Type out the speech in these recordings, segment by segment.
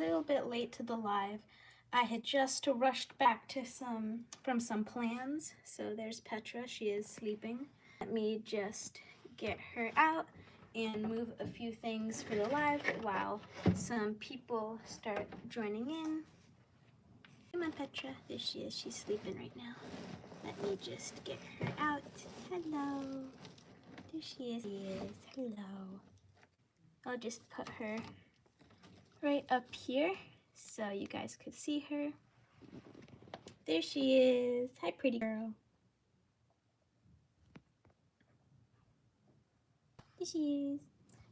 little bit late to the live. I had just rushed back to from some plans. So there's Petra, she is sleeping. Let me just get her out and move a few things for the live while some people start joining in. Come on, Petra. There she is. She's sleeping right now. Let me just get her out. Hello. There she is. Hello. I'll just put her right up here so you guys could see her. There she is. Hi, pretty girl. There she is.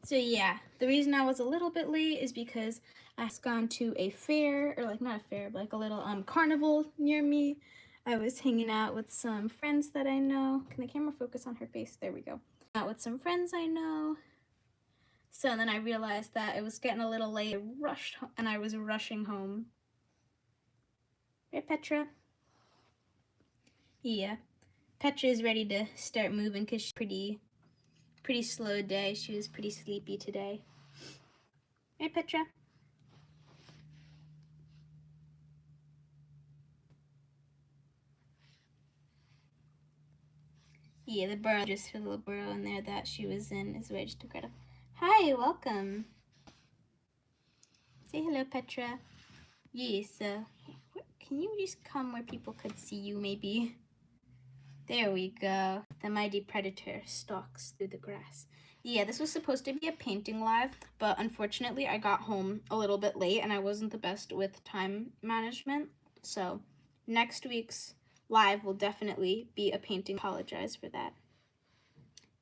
So yeah, the reason I was a little bit late is because I was gone to a fair, or like not a fair, but like a little carnival near me. I was hanging out with some friends that I know. Can the camera focus on her face? There we go. Out with some friends I know. So then I realized that it was getting a little late. I was rushing home. Right, Petra? Yeah. Petra is ready to start moving because she's pretty slow day. She was pretty sleepy today. Right, Petra? Yeah, the burrow, just her little burrow in there that she was in is where I just took her out of. Hi, welcome. Say hello, Petra. Yes, can you just come where people could see you, maybe? There we go. The mighty predator stalks through the grass. Yeah, this was supposed to be a painting live, but unfortunately I got home a little bit late and I wasn't the best with time management. So next week's live will definitely be a painting. Apologize for that.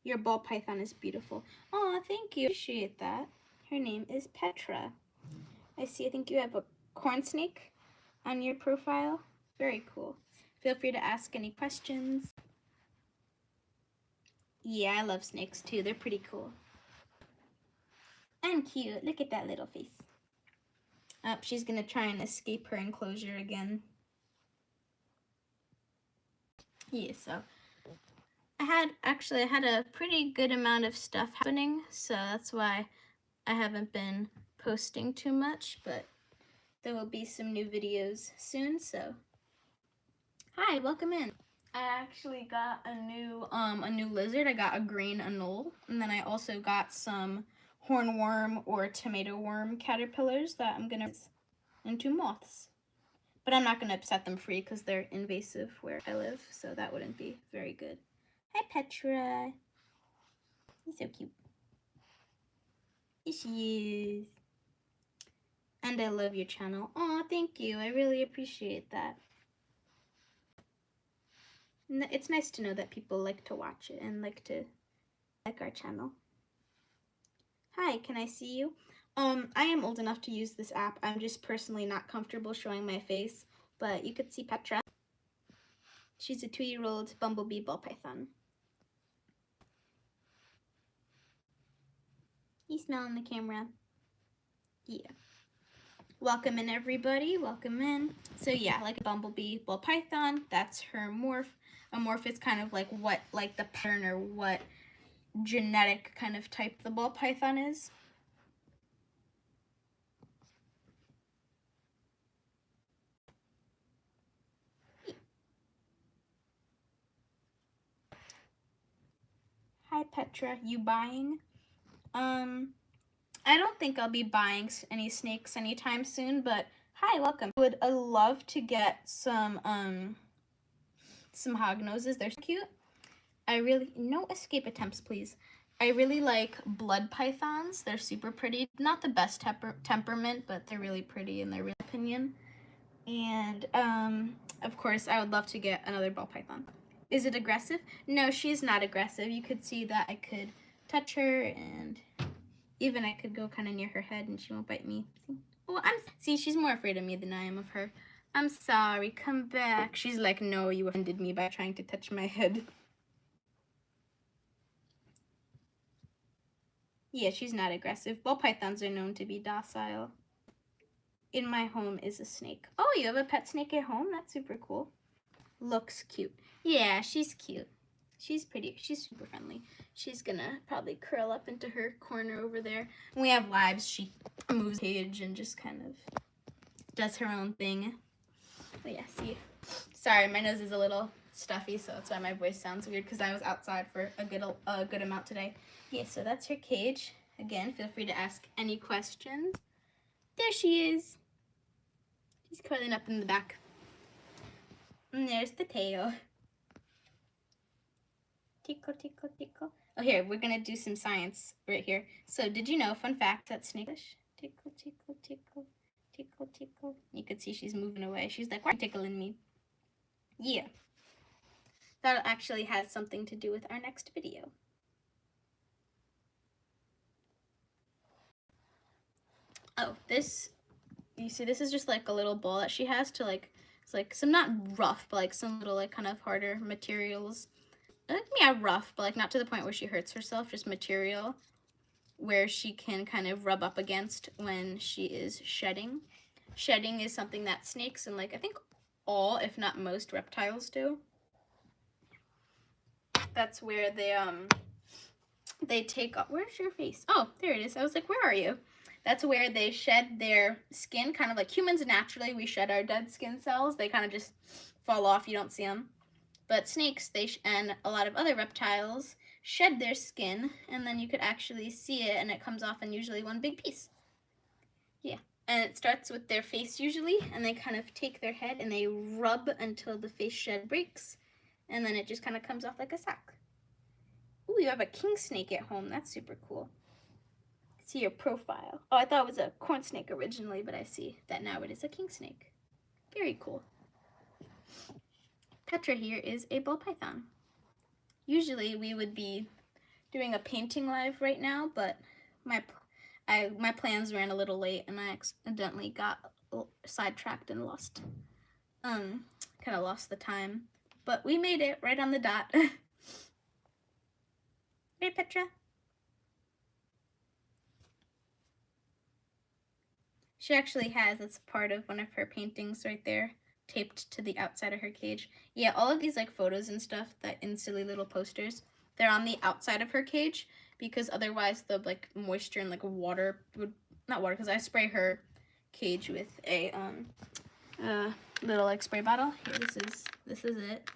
Your ball python is beautiful. Oh, thank you. Appreciate that. Her name is Petra. I see, I think you have a corn snake on your profile. Very cool. Feel free to ask any questions. Yeah, I love snakes too. They're pretty cool. And cute. Look at that little face. Oh, she's gonna try and escape her enclosure again. Yeah, so I had a pretty good amount of stuff happening, so that's why I haven't been posting too much, but there will be some new videos soon, so hi, welcome in. I actually got a new lizard. I got a green anole, and then I also got some hornworm or tomato worm caterpillars that I'm gonna into moths. But I'm not gonna set them free because they're invasive where I live, so that wouldn't be very good. Hi, Petra. He's so cute. Here she is. And I love your channel. Aw, thank you. I really appreciate that. It's nice to know that people like to watch it and like our channel. Hi, can I see you? I am old enough to use this app. I'm just personally not comfortable showing my face, but you could see Petra. She's a 2-year-old bumblebee ball python. You smelling the camera? Yeah. Welcome in, everybody. Welcome in. So yeah, like a bumblebee ball python, that's her morph. A morph is kind of like what, like the pattern or what genetic kind of type the ball python is. Hi, Petra. You buying? I don't think I'll be buying any snakes anytime soon, but hi, welcome. I would love to get some hognoses. They're so cute. No escape attempts, please. I really like blood pythons. They're super pretty. Not the best temperament, but they're really pretty in their real opinion. And of course, I would love to get another ball python. Is it aggressive? No, she's not aggressive. You could see that I could touch her, and even I could go kind of near her head and she won't bite me. See, she's more afraid of me than I am of her. I'm sorry, come back. She's like, no, you offended me by trying to touch my head. Yeah, she's not aggressive. Ball pythons are known to be docile. In my home is a snake. Oh, you have a pet snake at home? That's super cool. Looks cute. Yeah, she's cute. She's pretty. She's super friendly. She's gonna probably curl up into her corner over there. When we have lives, she moves the cage and just kind of does her own thing. But yeah, see. Sorry, my nose is a little stuffy, so that's why my voice sounds weird, because I was outside for a good amount today. Yeah, so that's her cage. Again, feel free to ask any questions. There she is. She's curling up in the back. And there's the tail. Tickle, tickle, tickle. Oh, here, we're gonna do some science right here. So, did you know, fun fact, that snake, tickle, tickle, tickle, tickle, tickle. You can see she's moving away. She's like, why are you tickling me? Yeah. That actually has something to do with our next video. Oh, this, you see, this is just like a little ball that she has to like, it's like some, not rough, but like some little like kind of harder materials. Yeah, rough, but like not to the point where she hurts herself, just material where she can kind of rub up against when she is shedding. Shedding is something that snakes and like I think all, if not most, reptiles do. That's where they take off. Where's your face? Oh, there it is. I was like, where are you? That's where they shed their skin, kind of like humans naturally. We shed our dead skin cells. They kind of just fall off. You don't see them. But snakes, and a lot of other reptiles shed their skin, and then you could actually see it, and it comes off in usually one big piece. Yeah, and it starts with their face usually, and they kind of take their head and they rub until the face shed breaks, and then it just kind of comes off like a sack. Ooh, you have a king snake at home. That's super cool. See your profile. Oh, I thought it was a corn snake originally, but I see that now it is a king snake. Very cool. Petra here is a ball python. Usually we would be doing a painting live right now, but my plans ran a little late and I accidentally got sidetracked and lost, kind of lost the time. But we made it right on the dot. Right, Petra? She actually has, that's part of one of her paintings right there, taped to the outside of her cage. Yeah, all of these like photos and stuff that in silly little posters, they're on the outside of her cage because otherwise the like moisture and like water would, not water, because I spray her cage with a little like spray bottle. Here, this is it.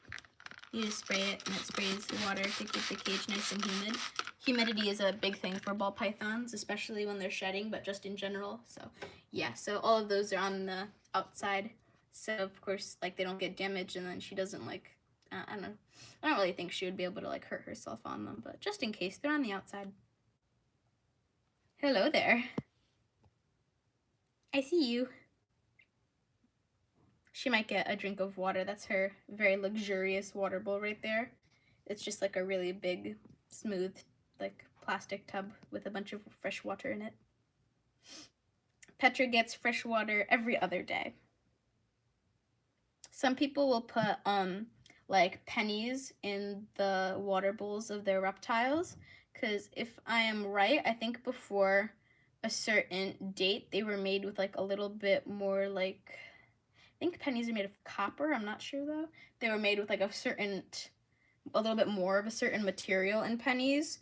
You just spray it and it sprays water to keep the cage nice and humid. Humidity is a big thing for ball pythons, especially when they're shedding, but just in general. So yeah, so all of those are on the outside. So of course, like they don't get damaged, and then she doesn't like, I don't know. I don't really think she would be able to like hurt herself on them, but just in case, they're on the outside. Hello there. I see you. She might get a drink of water. That's her very luxurious water bowl right there. It's just like a really big, smooth, like plastic tub with a bunch of fresh water in it. Petra gets fresh water every other day. Some people will put like pennies in the water bowls of their reptiles, because if I am right, I think before a certain date they were made with like a little bit more like, I think pennies are made of copper, I'm not sure though. They were made with like a little bit more of a certain material in pennies,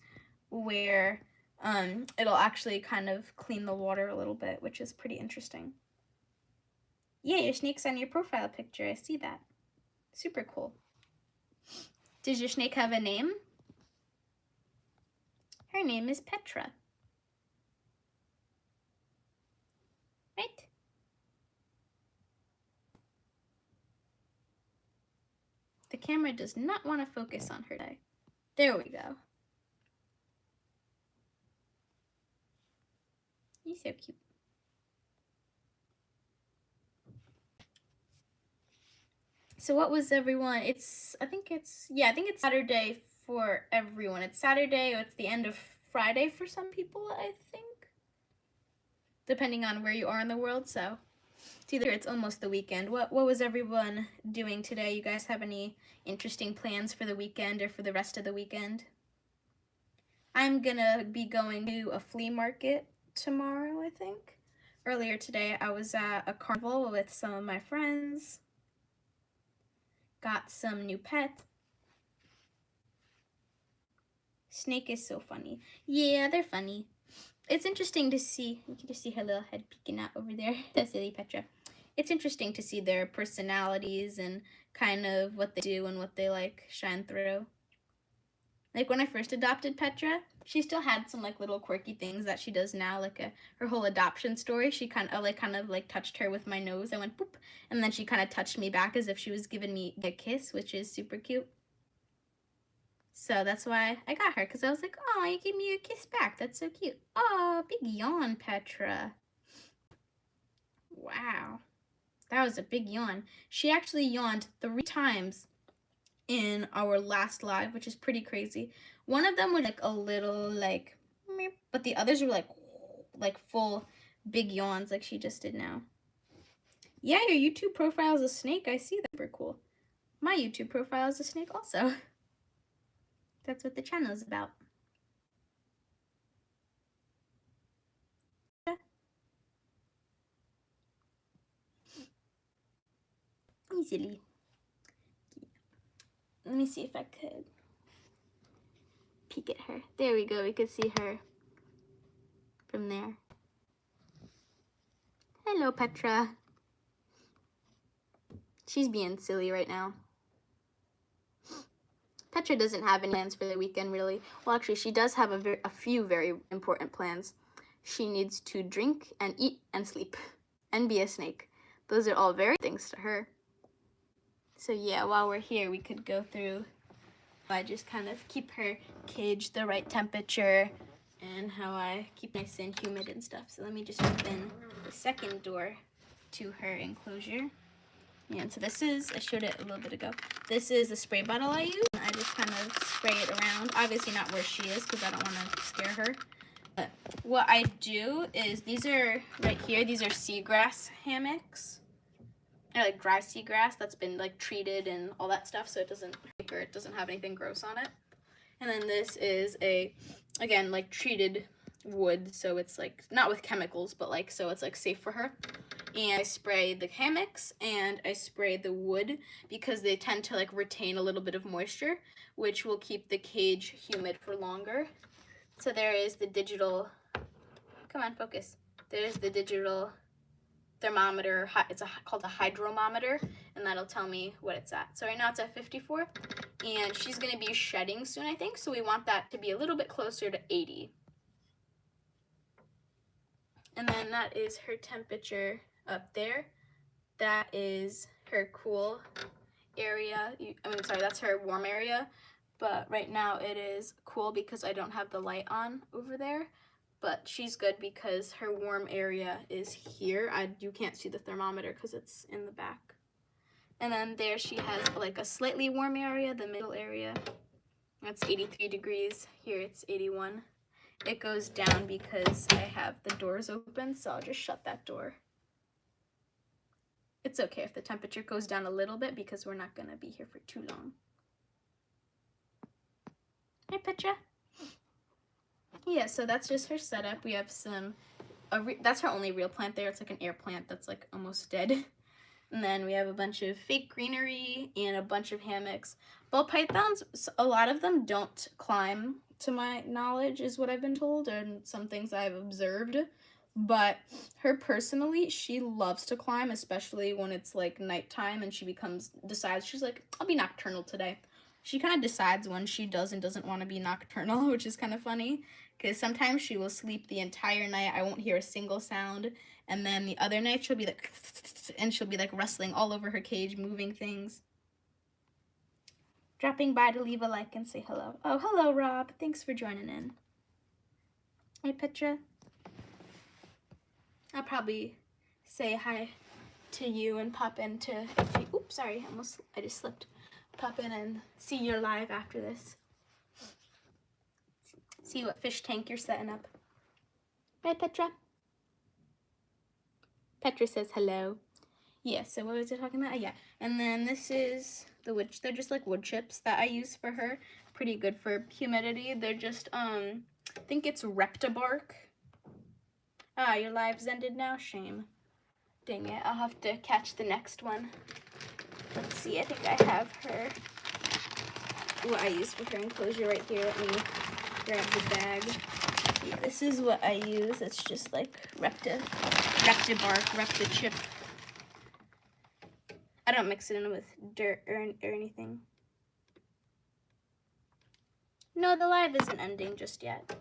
where it'll actually kind of clean the water a little bit, which is pretty interesting. Yeah, your snake's on your profile picture, I see that. Super cool. Does your snake have a name? Her name is Petra. Right? The camera does not want to focus on her today. There we go. You're so cute. So what was everyone? I think it's Saturday for everyone. It's Saturday or it's the end of Friday for some people, I think. Depending on where you are in the world, so it's almost the weekend. What was everyone doing today? You guys have any interesting plans for the weekend or for the rest of the weekend? I'm gonna be going to a flea market tomorrow, I think. Earlier today, I was at a carnival with some of my friends. Got some new pets. Snake is so funny. Yeah, they're funny. It's interesting to see. You can just see her little head peeking out over there. That's silly Petra. It's interesting to see their personalities and kind of what they do and what they like shine through. Like when I first adopted Petra, she still had some like little quirky things that she does now, like her whole adoption story. She kind of like touched her with my nose. I went boop, and then she kind of touched me back as if she was giving me a kiss, which is super cute. So that's why I got her, because I was like, oh, you gave me a kiss back. That's so cute. Oh, big yawn, Petra. Wow. That was a big yawn. She actually yawned 3 times in our last live, which is pretty crazy. One of them was like a little like, meep, but the others were like full big yawns like she just did now. Yeah, your YouTube profile is a snake. I see that. Super cool. My YouTube profile is a snake also. That's what the channel is about. Easily. Let me see if I could peek at her. There we go. We could see her from there. Hello, Petra. She's being silly right now. Petra doesn't have any plans for the weekend, really. Well, actually, she does have a few very important plans. She needs to drink and eat and sleep and be a snake. Those are all very things to her. So yeah, while we're here, we could go through. I just kind of keep her cage the right temperature and how I keep nice and humid and stuff. So let me just open the second door to her enclosure. And so this is, I showed it a little bit ago. This is the spray bottle I use. I just kind of spray it around. Obviously not where she is because I don't want to scare her. But what I do is, these are right here, these are seagrass hammocks. They're like dry seagrass that's been like treated and all that stuff, so it doesn't have anything gross on it. And then this is again, like treated wood, so it's like not with chemicals, but like, so it's like safe for her. And I spray the hammocks and I spray the wood because they tend to like retain a little bit of moisture, which will keep the cage humid for longer. So there is the digital, come on, focus. There's the digital thermometer. It's called a hydrometer, and that'll tell me what it's at. So right now it's at 54, and she's going to be shedding soon, I think, so we want that to be a little bit closer to 80. And then that is her temperature up there. That is her cool area. That's her warm area, but right now it is cool because I don't have the light on over there. But she's good because her warm area is here. You can't see the thermometer because it's in the back. And then there she has like a slightly warm area, the middle area. That's 83 degrees. Here it's 81. It goes down because I have the doors open, so I'll just shut that door. It's okay if the temperature goes down a little bit because we're not gonna be here for too long. Hi, Petra. Yeah, so that's just her setup. We have that's her only real plant there. It's like an air plant that's like almost dead. And then we have a bunch of fake greenery and a bunch of hammocks. Ballpythons, a lot of them don't climb, to my knowledge, is what I've been told, and some things I've observed. But her personally, she loves to climb, especially when it's like nighttime and she decides she's like, I'll be nocturnal today. She kind of decides when she does and doesn't want to be nocturnal, which is kind of funny, because sometimes she will sleep the entire night. I won't hear a single sound. And then the other night she'll be like, and she'll be like rustling all over her cage, moving things. Dropping by to leave a like and say hello. Oh, hello, Rob. Thanks for joining in. Hey, Petra. I'll probably say hi to you and pop into, oops, sorry, I just slipped. Pop in and see your live after this. See what fish tank you're setting up. Right, Petra? Petra says hello. Yeah, so what was I talking about? Yeah, and then this is the wood. They're just like wood chips that I use for her. Pretty good for humidity. They're just, I think it's Reptibark. Ah, your live's ended now? Shame. Dang it, I'll have to catch the next one. Let's see, I think I have what I use for her enclosure right here. Let me grab the bag. Yeah, this is what I use. It's just like Repta bark, Repta chip. I don't mix it in with dirt or anything. No, the live isn't ending just yet.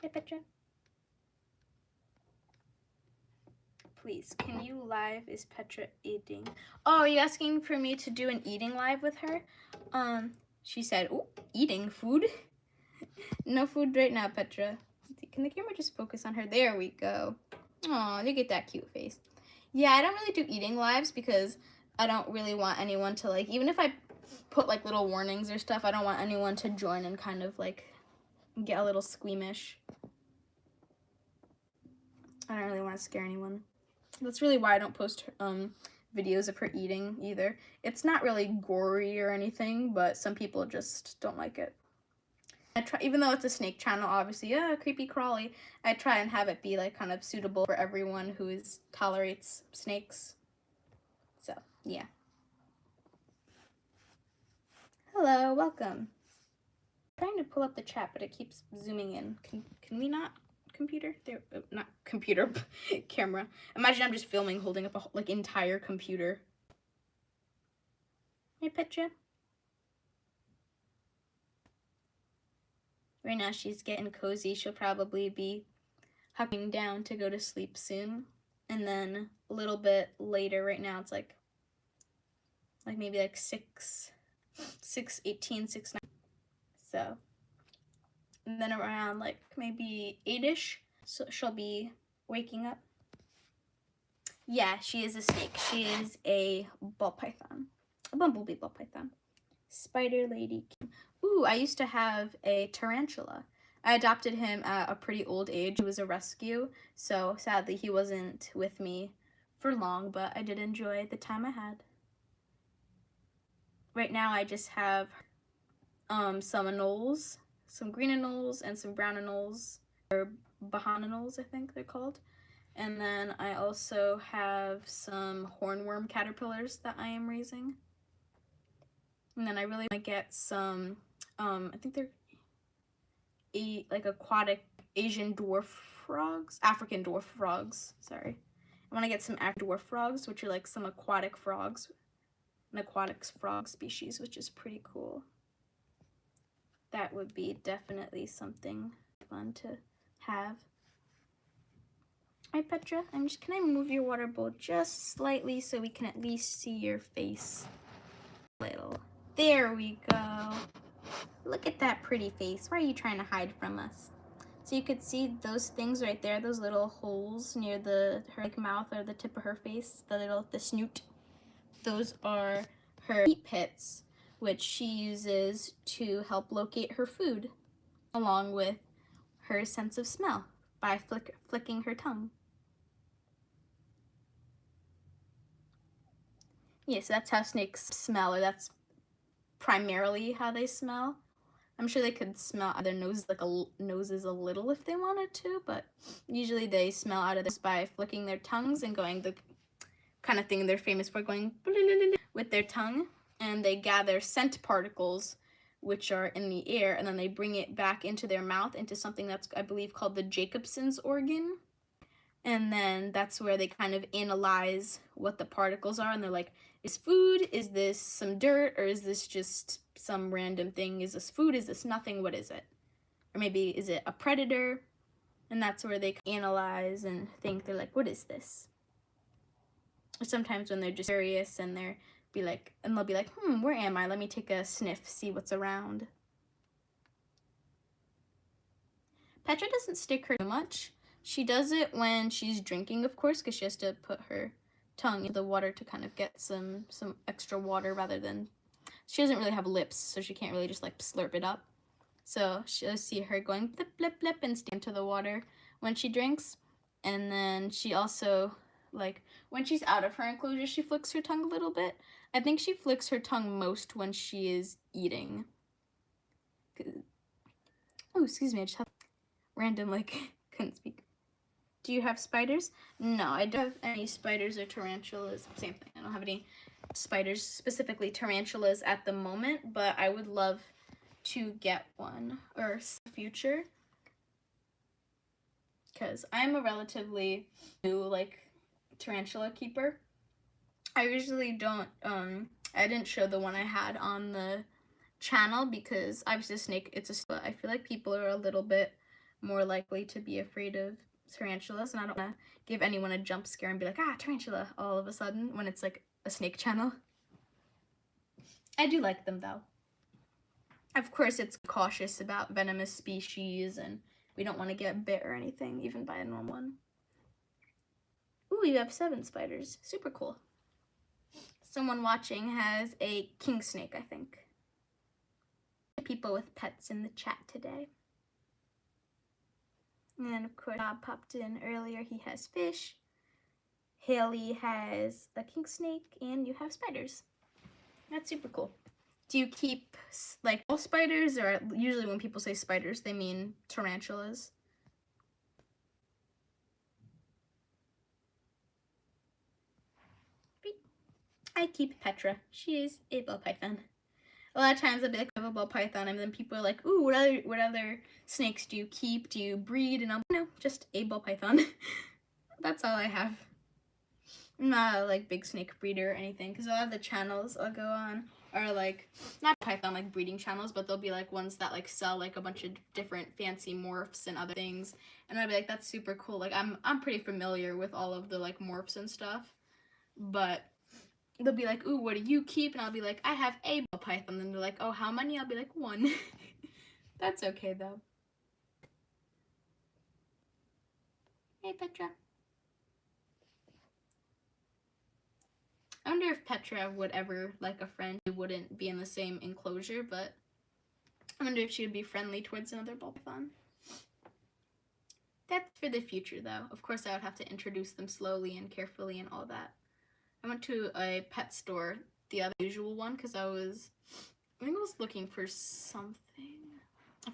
Hey, Petra. Please, can you live? Is Petra eating? Oh, are you asking for me to do an eating live with her? She said, oh, eating food? No food right now, Petra. Can the camera just focus on her? There we go. Oh, look at that cute face. Yeah, I don't really do eating lives because I don't really want anyone to, like, even if I put like little warnings or stuff, I don't want anyone to join and kind of like get a little squeamish. I don't really want to scare anyone. That's really why I don't post videos of her eating either. It's not really gory or anything, but some people just don't like it. I try, even though it's a snake channel, obviously, creepy crawly, I try and have it be like kind of suitable for everyone who tolerates snakes. So, yeah. Hello, welcome. I'm trying to pull up the chat, but it keeps zooming in. Can we not? Computer? There, not computer, camera. Imagine I'm just filming, holding up a like entire computer. Hey, Petra. Right now she's getting cozy. She'll probably be hugging down to go to sleep soon. And then a little bit later, right now it's like maybe like 6:18, 6:09. So, and then around like maybe 8ish, so she'll be waking up. Yeah, she is a snake. She is a ball python, a bumblebee ball python. Spider lady. Ooh, I used to have a tarantula. I adopted him at a pretty old age. He was a rescue, so sadly he wasn't with me for long, but I did enjoy the time I had. Right now I just have some anoles, some green anoles, and some brown anoles, or bahana anoles I think they're called. And then I also have some hornworm caterpillars that I am raising. And then I really want to get some, I think they're like aquatic Asian dwarf frogs, African dwarf frogs, sorry. I want to get some African dwarf frogs, which are like some aquatic frogs, an aquatic frog species, which is pretty cool. That would be definitely something fun to have. Hi Petra, can I move your water bowl just slightly so we can at least see your face? Little. There we go. Look at that pretty face. Why are you trying to hide from us? So you could see those things right there, those little holes near her like mouth or the tip of her face, the snoot. Those are her heat pits, which she uses to help locate her food, along with her sense of smell by flicking her tongue. Yeah, so that's how snakes smell, or that's primarily how they smell. I'm sure they could smell out of their noses a little if they wanted to, but usually they smell out of this by flicking their tongues and going the kind of thing they're famous for, going with their tongue, and they gather scent particles which are in the air, and then they bring it back into their mouth into something that's, I believe, called the Jacobson's organ. And then that's where they kind of analyze what the particles are, and they're like, is food, is this some dirt, or is this just some random thing? Is this food, is this nothing, what is it? Or maybe is it a predator? And that's where they analyze and think, they're like, what is this? Or sometimes when they're just curious and they'll be like, where am I? Let me take a sniff, see what's around. Petra doesn't stick her too much. She does it when she's drinking, of course, because she has to put her tongue in the water to kind of get some extra water, rather than, she doesn't really have lips, so she can't really just like slurp it up. So she'll see her going blip, blip, blip, and stand to the water when she drinks. And then she also, like, when she's out of her enclosure, she flicks her tongue a little bit. I think she flicks her tongue most when she is eating. Oh, excuse me, I just have random, like, couldn't speak. Do you have spiders? No, I don't have any spiders or tarantulas. Same thing. I don't have any spiders, specifically tarantulas, at the moment, but I would love to get one or future, because I'm a relatively new like tarantula keeper. I usually don't I didn't show the one I had on the channel because I was a snake. I feel like people are a little bit more likely to be afraid of tarantulas, and I don't want to give anyone a jump scare and be like, ah, tarantula, all of a sudden when it's like a snake channel. I do like them though. Of course, it's cautious about venomous species, and we don't want to get bit or anything, even by a normal one. Ooh, you have 7 spiders. Super cool. Someone watching has a king snake, I think. People with pets in the chat today. And then, of course, Bob popped in earlier. He has fish. Haley has a king snake, and you have spiders. That's super cool. Do you keep like all spiders, or usually when people say spiders, they mean tarantulas? I keep Petra. She is a ball python. A lot of times I'll be like, I have a ball python, and then people are like, ooh, what other snakes do you keep? Do you breed? And I'm like, no, just a ball python. That's all I have. I'm not a like big snake breeder or anything, because a lot of the channels I'll go on are like, not python like breeding channels, but they'll be like ones that like sell like a bunch of different fancy morphs and other things. And I'll be like, that's super cool. Like I'm pretty familiar with all of the like morphs and stuff, but they'll be like, ooh, what do you keep? And I'll be like, I have a ball python. And they're like, oh, how many? I'll be like, 1. That's okay, though. Hey, Petra. I wonder if Petra would ever like a friend who wouldn't be in the same enclosure, but I wonder if she would be friendly towards another ball python. That's for the future, though. Of course, I would have to introduce them slowly and carefully and all that. I went to a pet store, the other usual one, because I think I was looking for something.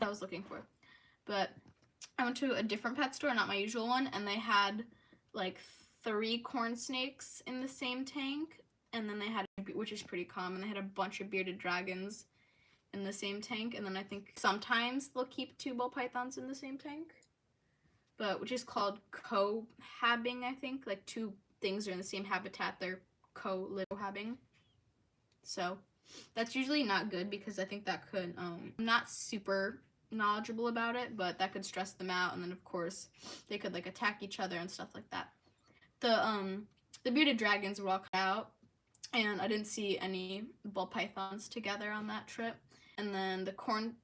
I was looking for, but I went to a different pet store, not my usual one, and they had like 3 corn snakes in the same tank, and then they had, which is pretty common, they had a bunch of bearded dragons in the same tank, and then I think sometimes they'll keep 2 ball pythons in the same tank, but which is called cohabiting, I think, like 2 things are in the same habitat, they're co-habiting. So that's usually not good, because I think that could, I'm not super knowledgeable about it, but that could stress them out, and then of course they could like attack each other and stuff like that. The bearded dragons were all cut out, and I didn't see any ball pythons together on that trip. And then the corn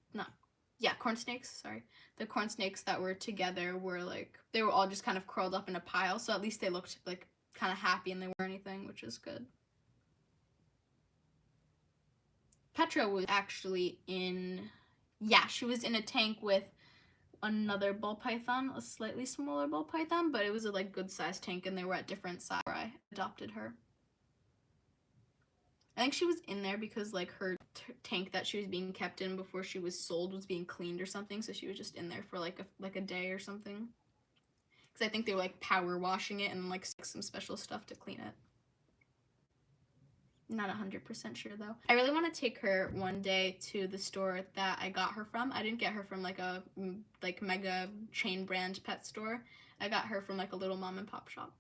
snakes, sorry. The corn snakes that were together were like, they were all just kind of curled up in a pile, so at least they looked like kind of happy and they weren't anything, which is good. Petra was actually she was in a tank with another ball python, a slightly smaller ball python, but it was a like good sized tank, and they were at different sizes where I adopted her. I think she was in there because like her tank that she was being kept in before she was sold was being cleaned or something, so she was just in there for like a day or something. Because I think they were like power washing it and like some special stuff to clean it. Not 100% sure though. I really want to take her one day to the store that I got her from. I didn't get her from like a mega chain brand pet store. I got her from like a little mom and pop shop.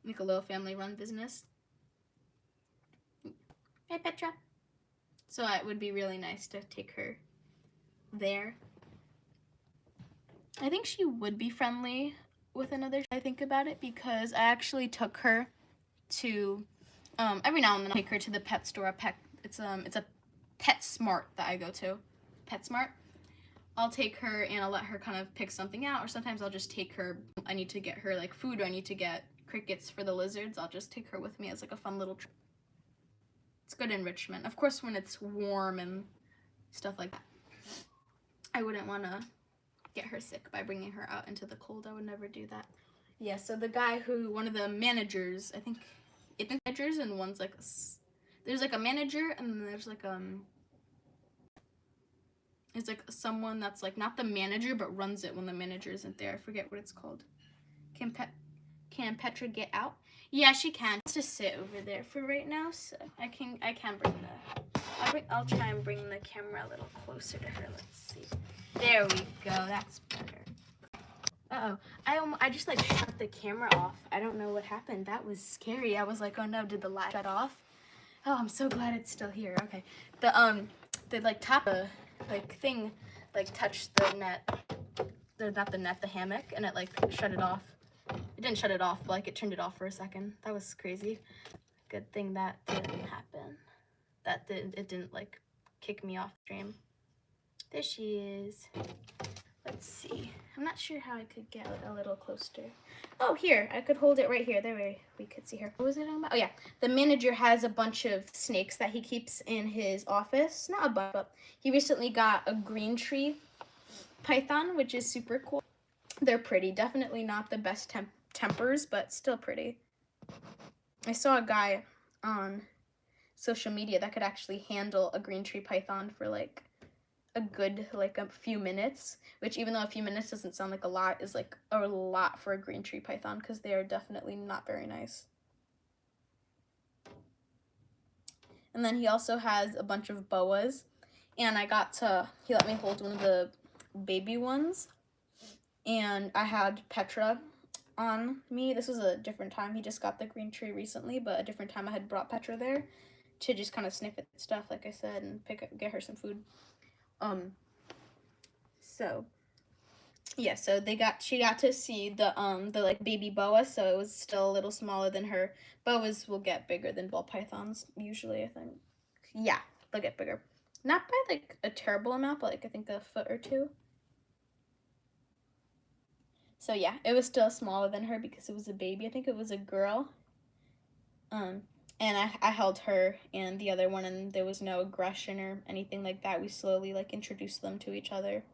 Like a little family run business. Hey, Petra. So it would be really nice to take her there. I think she would be friendly with another, I think about it, because I actually took her to, every now and then I take her to the pet store. It's a PetSmart that I go to. PetSmart. I'll take her and I'll let her kind of pick something out, or sometimes I'll just take her, I need to get her like food, or I need to get crickets for the lizards. I'll just take her with me as like a fun little trip. It's good enrichment. Of course, when it's warm and stuff like that. I wouldn't want to get her sick by bringing her out into the cold. I would never do that. Yeah, so the guy one of the managers, I think, managers, and one's like, there's like a manager, and then there's like, it's like someone that's like not the manager, but runs it when the manager isn't there. I forget what it's called. Can Petra get out? Yeah, she can. Just sit over there for right now, so I can bring I'll try and bring the camera a little closer to her. Let's see. There we go. That's better. Uh-oh. I just like shut the camera off. I don't know what happened. That was scary. I was like, oh no, did the light shut off? Oh, I'm so glad it's still here. Okay. The like top like thing like touched the net. Not the net, the hammock, and it like shut it off. It didn't shut it off, but like it turned it off for a second. That was crazy. Good thing that didn't happen. It didn't like kick me off stream. There she is. Let's see. I'm not sure how I could get a little closer. Oh, here. I could hold it right here. There we could see her. What was it about? Oh, yeah. The manager has a bunch of snakes that he keeps in his office. Not a bunch, but he recently got a green tree python, which is super cool. They're pretty. Definitely not the best tempers, but still pretty. I saw a guy on social media that could actually handle a green tree python for like a good like a few minutes, which even though a few minutes doesn't sound like a lot, is like a lot for a green tree python because they are definitely not very nice. And then he also has a bunch of boas, and he let me hold one of the baby ones, and I had Petra on me. This was a different time. He just got the green tree recently, but a different time I had brought Petra there to just kind of sniff at stuff, like I said, and get her some food. So yeah, so she got to see the like baby boa, so it was still a little smaller than her. Boas will get bigger than ball pythons usually, I think. Yeah, they'll get bigger. Not by like a terrible amount, but like I think a foot or two. So yeah, it was still smaller than her because it was a baby. I think it was a girl. And I held her and the other one, and there was no aggression or anything like that. We slowly like introduced them to each other.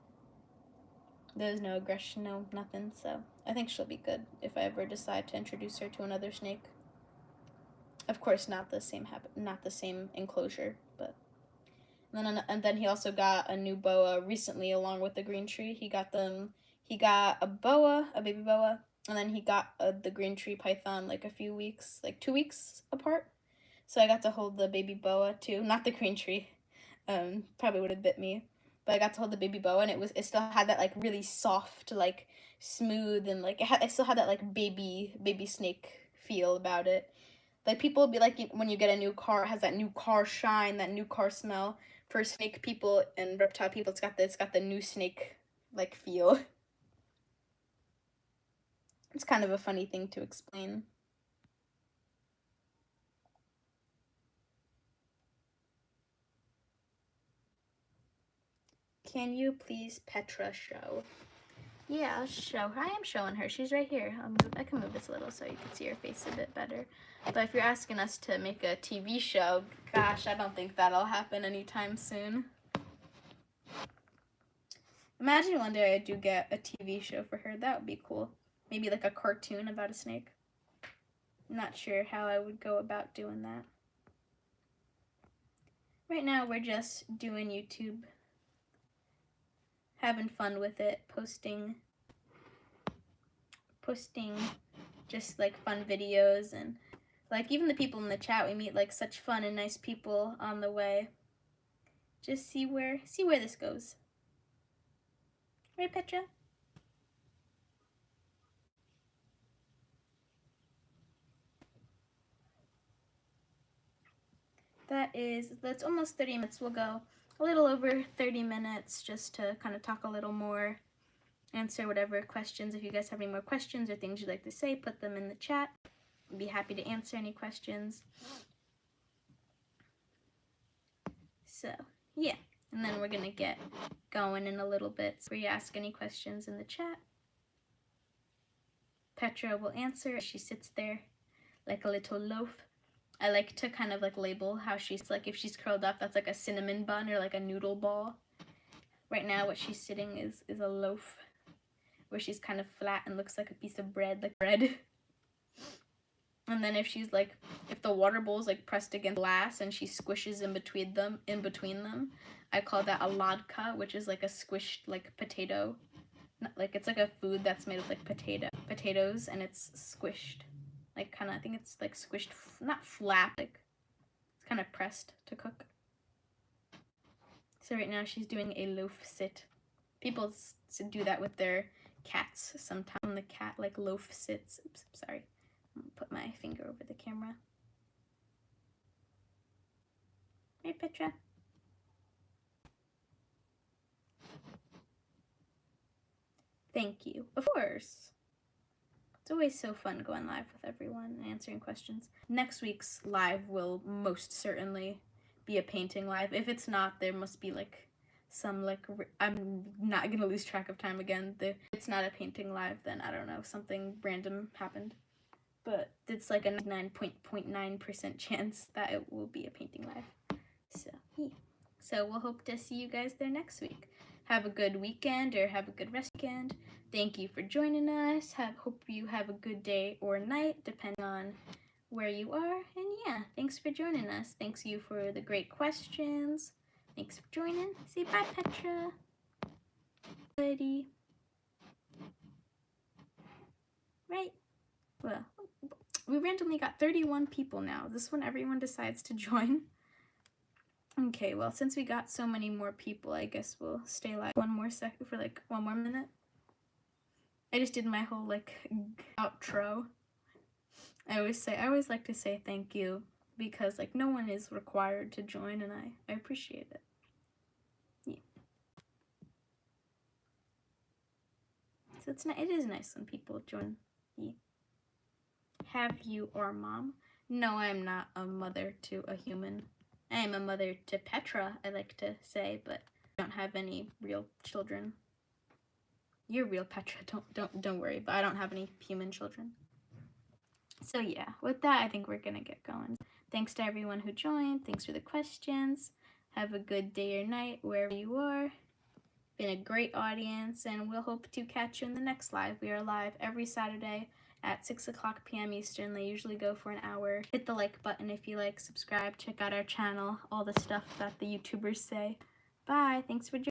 There was no aggression, no nothing. So I think she'll be good if I ever decide to introduce her to another snake. Of course, not the same enclosure, but. And then he also got a new boa recently along with the green tree. He got a boa, a baby boa, and then he got the green tree python like a few weeks, like 2 weeks apart. So I got to hold the baby boa too, not the green tree. Probably would have bit me, but I got to hold the baby boa, and it still had that like really soft, like smooth, and like it still had that like baby snake feel about it. Like people would be like, when you get a new car, it has that new car shine, that new car smell. For snake people and reptile people, it's got the new snake like feel. It's kind of a funny thing to explain. Can you please Petra show? Yeah, I'll show her. I am showing her. She's right here. I can move this a little so you can see her face a bit better. But if you're asking us to make a TV show, gosh, I don't think that'll happen anytime soon. Imagine one day I do get a TV show for her. That would be cool. Maybe like a cartoon about a snake. I'm not sure how I would go about doing that. Right now we're just doing YouTube. Having fun with it, posting just like fun videos, and like even the people in the chat, we meet like such fun and nice people on the way. Just see where this goes. Right, Petra? That's almost 30 minutes. We'll go a little over 30 minutes just to kind of talk a little more, answer whatever questions. If you guys have any more questions or things you'd like to say, put them in the chat. I'd be happy to answer any questions. So, yeah. And then we're going to get going in a little bit. So you ask any questions in the chat. Petra will answer. She sits there like a little loaf. I like to kind of like label how she's like, if she's curled up, that's like a cinnamon bun or like a noodle ball. Right now what she's sitting is a loaf where she's kind of flat and looks like a piece of bread, like bread. And then if the water bowl is like pressed against glass and she squishes in between them, I call that a ladka, which is like a squished like potato. Like it's like a food that's made of like potatoes, and it's squished. Like I think it's like squished, not flat, like it's kind of pressed to cook. So right now she's doing a loaf sit. People do that with their cats sometimes. When the cat like loaf sits. Oops, sorry. I'm gonna put my finger over the camera. Right, Petra? Thank you. Of course. It's always so fun going live with everyone and answering questions. Next week's live will most certainly be a painting live. If it's not, there must be like some like, I'm not gonna lose track of time again. If it's not a painting live, then I don't know, something random happened. But it's like a 99.9% chance that it will be a painting live. So, yeah. So we'll hope to see you guys there next week. Have a good weekend or have a good rest weekend. Thank you for joining us. Hope you have a good day or night, depending on where you are. And yeah, thanks for joining us. Thanks you for the great questions. Thanks for joining. Say bye, Petra. Buddy. Right. Well, we randomly got 31 people now. Is this when everyone decides to join? Okay, well, since we got so many more people, I guess we'll stay live one more second for like 1 more minute. I just did my whole like outro. I always like to say thank you because like no one is required to join and I appreciate it. Yeah. So it is nice when people join. Yeah. Have you or mom? No, I am not a mother to a human. I am a mother to Petra, I like to say, but I don't have any real children. You're real, Petra. Don't worry, but I don't have any human children. So yeah, with that, I think we're gonna get going. Thanks to everyone who joined. Thanks for the questions. Have a good day or night wherever you are. Been a great audience, and we'll hope to catch you in the next live. We are live every Saturday at 6 o'clock p.m. Eastern. They usually go for an hour. Hit the like button if you like, subscribe, check out our channel, all the stuff that the YouTubers say. Bye. Thanks for joining.